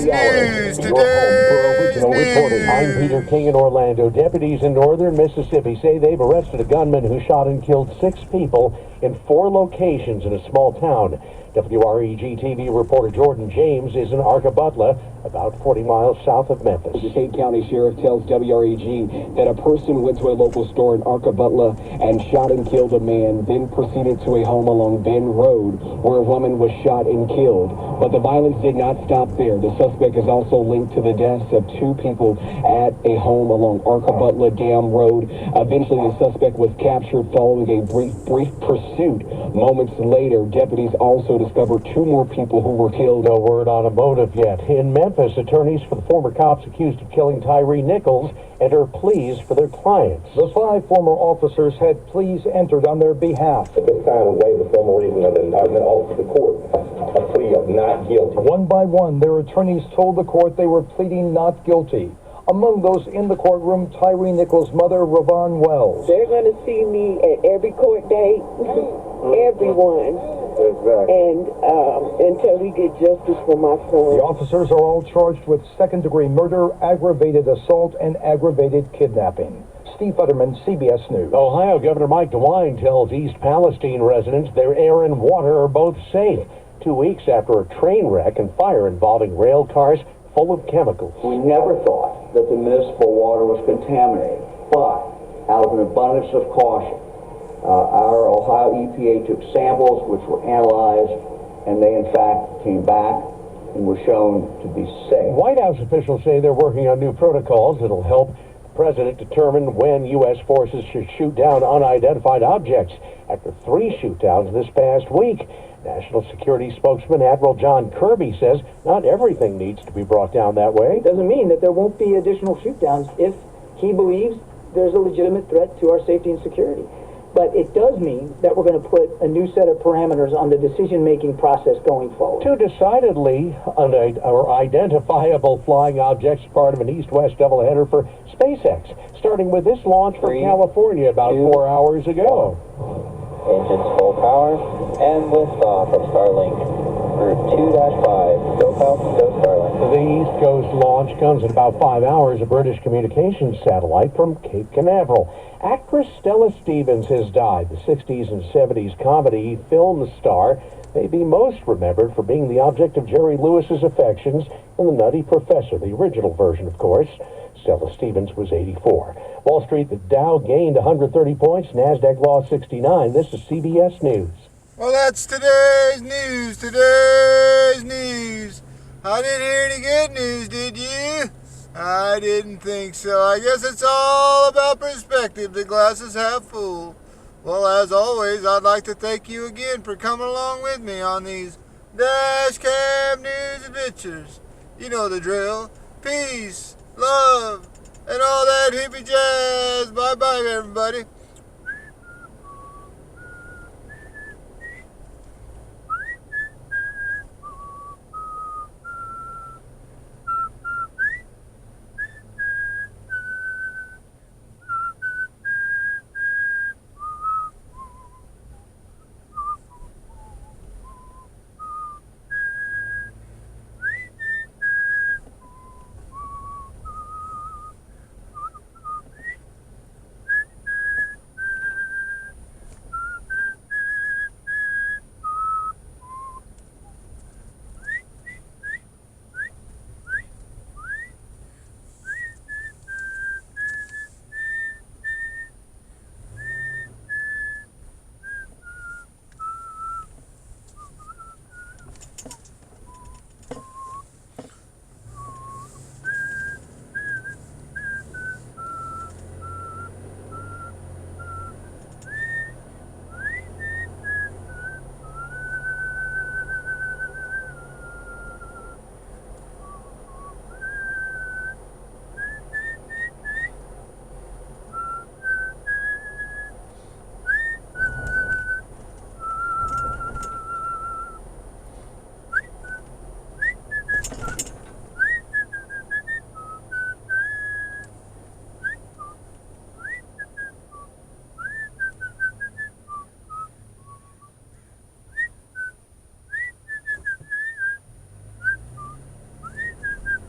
Today's news. I'm Peter King in Orlando. Deputies in northern Mississippi say they've arrested a gunman who shot and killed 6 people in 4 locations in a small town. WREG-TV reporter Jordan James is in Arkabutla, about 40 miles south of Memphis. The Dade County Sheriff tells WREG that a person went to a local store in Arkabutla and shot and killed a man, then proceeded to a home along Bend Road where a woman was shot and killed. But the violence did not stop there. The suspect is also linked to the deaths of 2 people at a home along Arkabutla Dam Road. Eventually, the suspect was captured following a brief pursuit. Moments later, deputies also discovered 2 more people who were killed. No word on a motive yet. In Memphis, attorneys for the former cops accused of killing Tyree Nichols enter pleas for their clients. The 5 former officers had pleas entered on their behalf. At this time, we waive the formal reading of the indictment off to the court, a plea of not guilty. One by one, their attorneys told the court they were pleading not guilty. Among those in the courtroom, Tyree Nichols' mother, Ravon Wells. They're going to see me at every court date, everyone, and until we get justice for my son. The officers are all charged with second-degree murder, aggravated assault, and aggravated kidnapping. Steve Futterman, CBS News. Ohio Governor Mike DeWine tells East Palestine residents their air and water are both safe. 2 weeks after a train wreck and fire involving rail cars full of chemicals. We never thought that the municipal water was contaminated, but out of an abundance of caution, our Ohio EPA took samples which were analyzed, and they in fact came back and were shown to be safe. White House officials say they're working on new protocols that'll help the president determine when U.S. forces should shoot down unidentified objects after 3 shootdowns this past week. National Security spokesman Admiral John Kirby says not everything needs to be brought down that way. It doesn't mean that there won't be additional shootdowns if he believes there's a legitimate threat to our safety and security. But it does mean that we're going to put a new set of parameters on the decision-making process going forward. 2 decidedly identifiable flying objects, part of an east-west doubleheader for SpaceX, starting with this launch from California about 4 hours ago. Engines full power and liftoff of Starlink Group 2-5. Go Falcon, go Starlink. The East Coast launch comes in about 5 hours. A British communications satellite from Cape Canaveral. Actress Stella Stevens has died. The 60s and 70s comedy film star may be most remembered for being the object of Jerry Lewis's affections in The Nutty Professor, the original version, of course. Stella Stevens was 84. Wall Street, the Dow gained 130 points. NASDAQ lost 69. This is CBS News. Well, that's today's news. Today's news. I didn't hear any good news, did you? I didn't think so. I guess it's all about perspective. The glass is half full. Well, as always, I'd like to thank you again for coming along with me on these Dash Cam News adventures. You know the drill. Peace, love, and all that hippie jazz. Bye-bye, everybody.